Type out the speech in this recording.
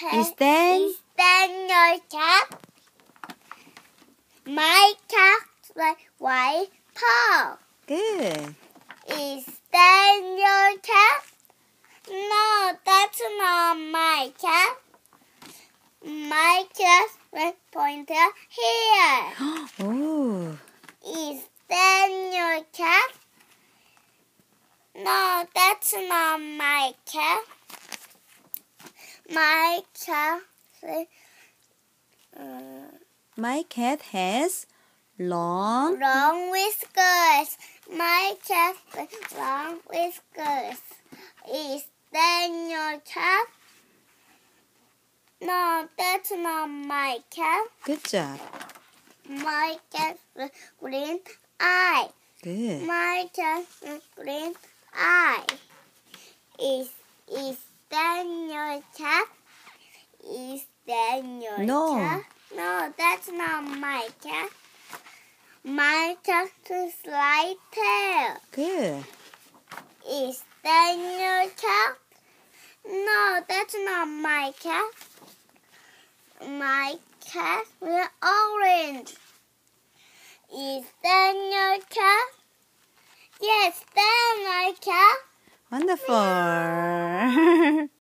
Is that your cat? My cat's white paw. good? Is that your cat? No, that's not my cat. My cat's pointer here. Oh, Is that your cat? No, that's not my cat. My cat. my cat has long. Long whiskers. My cat has long whiskers. Is that your cat? No, that's not my cat. Good job. My cat has green eye. Good. My cat has green eye. Is that your cat? Is that your No. cat? No, that's not my cat. My cat has light tail. Good. Is that your cat? No, that's not my cat. My cat is orange. Is that your cat? Yes, that's my cat. Wonderful.